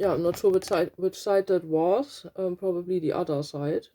Yeah, I'm not sure which side that was. Probably the other side.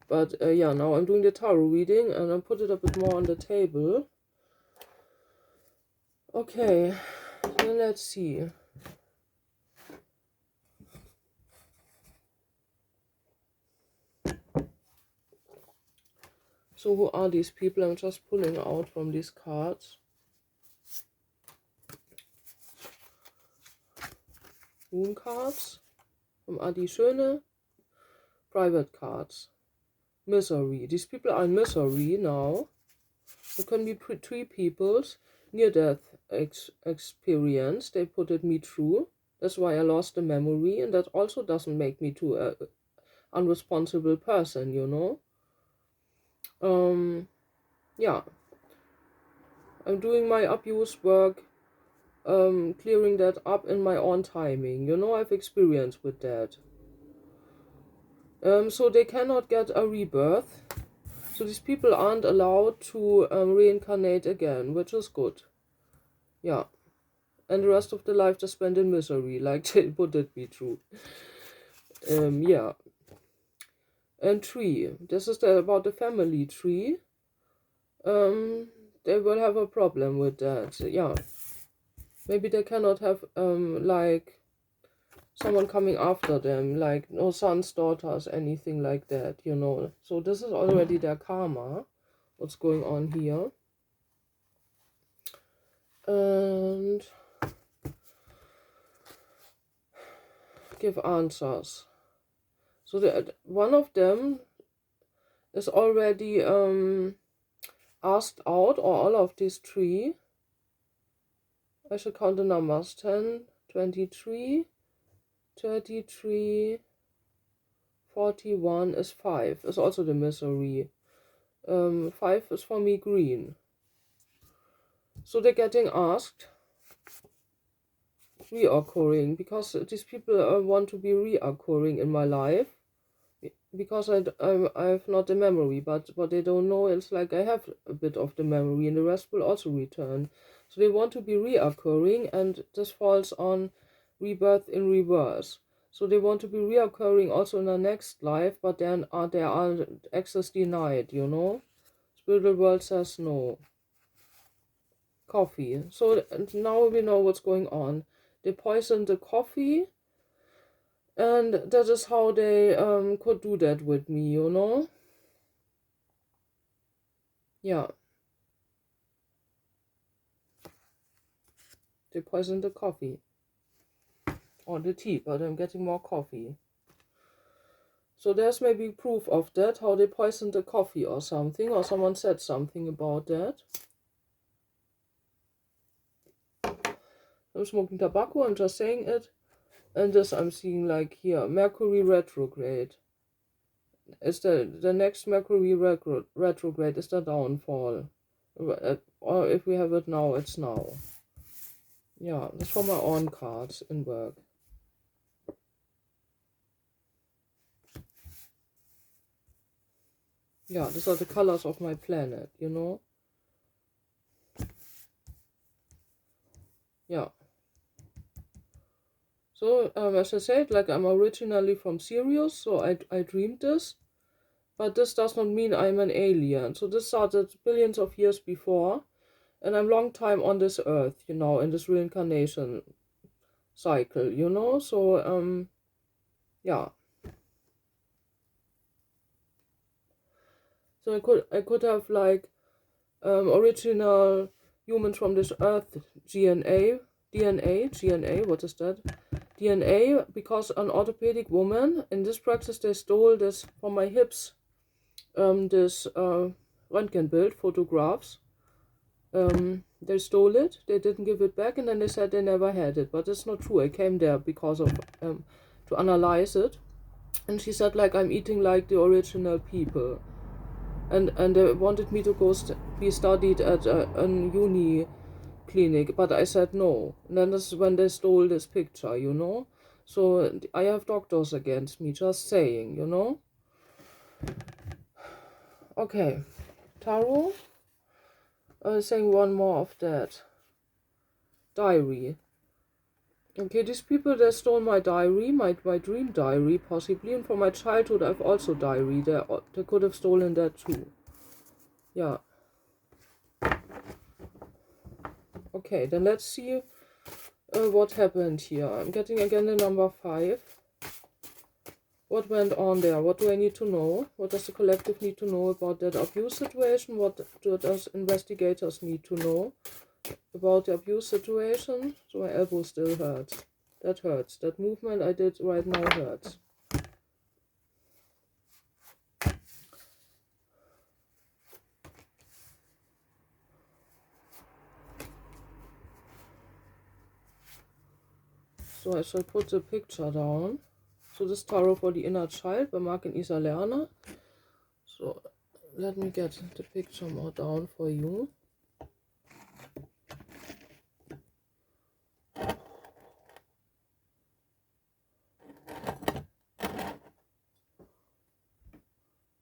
But yeah, now I'm doing the tarot reading and I put it a bit more on the table. Okay, then let's see. So who are these people? I'm just pulling out from these cards. Moon cards from Adi Schöne. Private cards. Misery. These people are in misery now. There can be three people's near-death experience. They put me through. That's why I lost the memory, and that also doesn't make me too unresponsible person, you know. Yeah, I'm doing my abuse work, clearing that up in my own timing, you know. I've experience with that. So they cannot get a rebirth, so these people aren't allowed to reincarnate again, which is good. Yeah, and the rest of the life just spent in misery, like they put me through. Yeah. And tree. This is about the family tree. They will have a problem with that. Yeah. Maybe they cannot have like someone coming after them, like no sons, daughters, anything like that, you know. So this is already their karma. What's going on here? And give answers. So one of them is already asked out, or all of these three. I should count the numbers. 10, 23, 33, 41 is 5. Is also the misery. 5 is for me green. So they're getting asked reoccurring, because these people want to be reoccurring in my life, because I have not the memory, but what they don't know is like I have a bit of the memory and the rest will also return. So they want to be reoccurring, and this falls on rebirth in reverse. So they want to be reoccurring also in the next life, but then they are access denied, you know. Spiritual world says no. Coffee. So now we know what's going on. They poisoned the coffee, and that is how they could do that with me, you know. Yeah. They poisoned the coffee. Or the tea, but I'm getting more coffee. So there's maybe proof of that, how they poisoned the coffee or something, or someone said something about that. I'm smoking tobacco, I'm just saying it. And this I'm seeing like here, Mercury retrograde. Is the next Mercury retrograde is the downfall. Or if we have it now, it's now. Yeah, that's for my own cards in work. Yeah, these are the colors of my planet, you know. Yeah. So, as I said, like I'm originally from Sirius, so I dreamed this. But this does not mean I'm an alien. So this started billions of years before. And I'm long time on this earth, you know, in this reincarnation cycle, you know. So, yeah. So I could have like original humans from this earth DNA, what is that? DNA, because an orthopedic woman, in this practice they stole this from my hips, this Röntgen bild, photographs. They stole it, they didn't give it back, and then they said they never had it, but it's not true. I came there because of, to analyze it, and she said like I'm eating like the original people. And they wanted me to go be studied at a uni clinic, but I said no. And then this is when they stole this picture, you know. So I have doctors against me, just saying, you know. Okay, tarot. Saying one more of that. Diary. Okay, these people, they stole my diary, my dream diary, possibly, and from my childhood I've also diary. They could have stolen that too. Yeah. Okay, then let's see what happened here. I'm getting again the number 5. What went on there? What do I need to know? What does the collective need to know about that abuse situation? What does investigators need to know about the abuse situation? So my elbow still hurts. That hurts. That movement I did right now hurts. So I shall put the picture down. So this tarot for the inner child by Mark and Isa Lerner. So let me get the picture more down for you.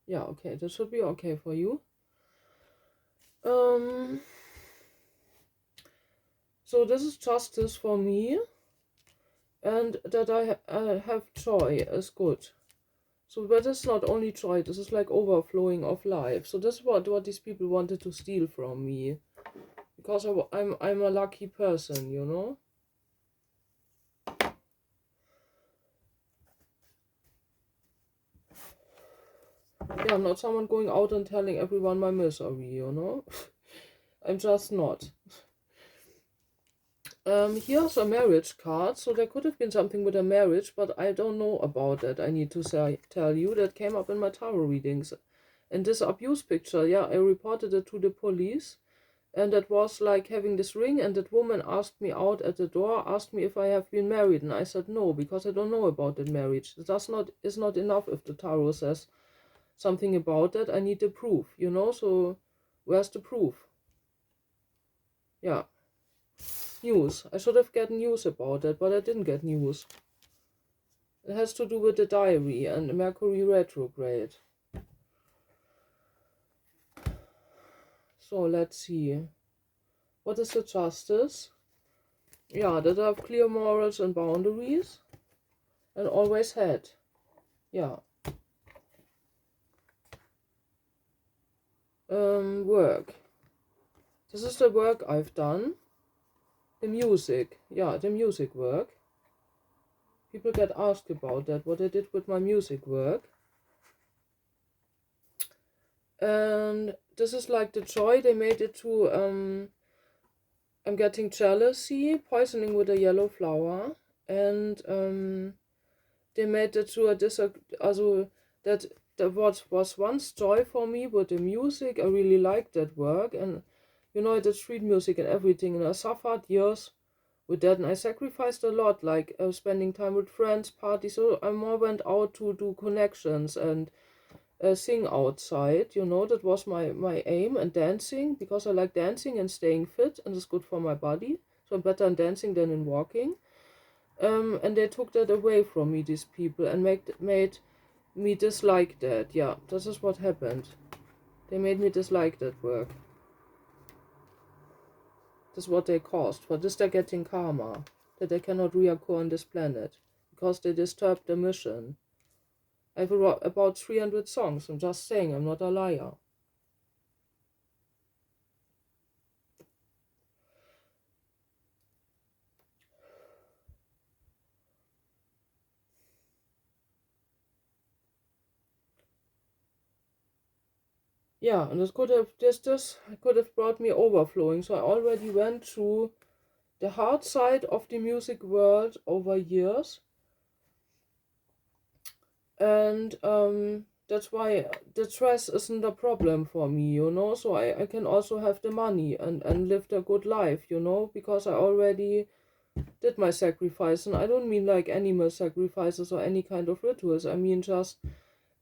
Yeah, okay, this should be okay for you. So this is justice for me, and that I have joy is good. So, but it's not only joy, this is like overflowing of life. So this is what these people wanted to steal from me. Because I'm a lucky person, you know? Yeah, I'm not someone going out and telling everyone my misery, you know? I'm just not. Here's a marriage card. So there could have been something with a marriage, but I don't know about that. I need to tell you that came up in my tarot readings. And this abuse picture, yeah, I reported it to the police. And it was like having this ring, and that woman asked me out at the door, asked me if I have been married, and I said no, because I don't know about the marriage. It is not enough if the tarot says something about that. I need the proof, you know, so where's the proof? Yeah. News. I should have gotten news about it, but I didn't get news. It has to do with the diary and Mercury retrograde. So let's see. What is the justice? Yeah, that I have clear morals and boundaries. And always had. Yeah. Work. This is the work I've done. The music. Yeah, the music work. People get asked about that, what I did with my music work. And this is like the joy they made it to, I'm getting jealousy, poisoning with a yellow flower. And they made it to also that what was once joy for me with the music. I really liked that work, and you know, I did street music and everything, and I suffered years with that, and I sacrificed a lot, like spending time with friends, parties. So I more went out to do connections and sing outside, you know. That was my aim, and dancing, because I like dancing and staying fit, and it's good for my body. So I'm better in dancing than in walking. And they took that away from me, these people, and made me dislike that. Yeah, this is what happened. They made me dislike that work. This is what they caused. For this they're getting karma, that they cannot reoccur on this planet, because they disturbed the mission. I have about 300 songs, I'm just saying, I'm not a liar. Yeah, and this could have brought me overflowing. So I already went through the hard side of the music world over years. And that's why the stress isn't a problem for me, you know. So I can also have the money and live a good life, you know, because I already did my sacrifice. And I don't mean like animal sacrifices or any kind of rituals. I mean just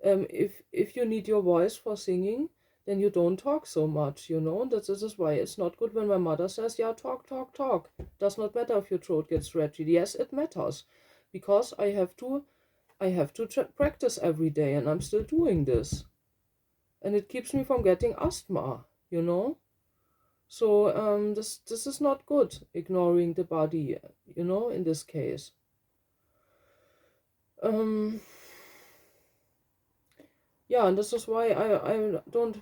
if you need your voice for singing, then you don't talk so much, you know. This is why it's not good when my mother says, yeah, talk, talk, talk. Does not matter if your throat gets stretchy. Yes, it matters, because I have to practice every day, and I'm still doing this. And it keeps me from getting asthma, you know? So this is not good, ignoring the body, in this case. Yeah, and this is why I don't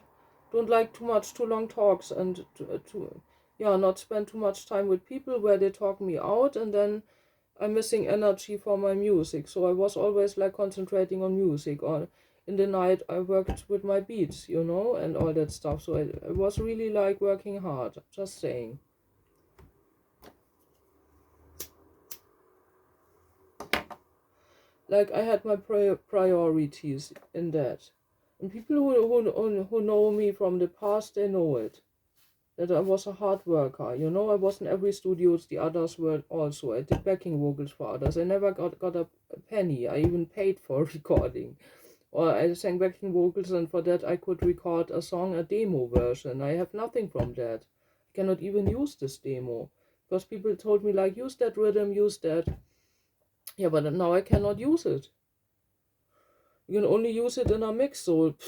like too long talks, and yeah, not spend too much time with people where they talk me out, and then I'm missing energy for my music. So I was always like concentrating on music, or in the night I worked with my beats, and all that stuff. So I was really like working hard, just saying. Like I had my priorities in that. And people who know me from the past, they know it. That I was a hard worker. I was in every studio, the others were also. I did backing vocals for others. I never got a penny. I even paid for recording. Or I sang backing vocals, and for that I could record a song, a demo version. I have nothing from that. I cannot even use this demo. Because people told me, like, use that rhythm, use that. Yeah, but now I cannot use it. You can only use it in a mix, so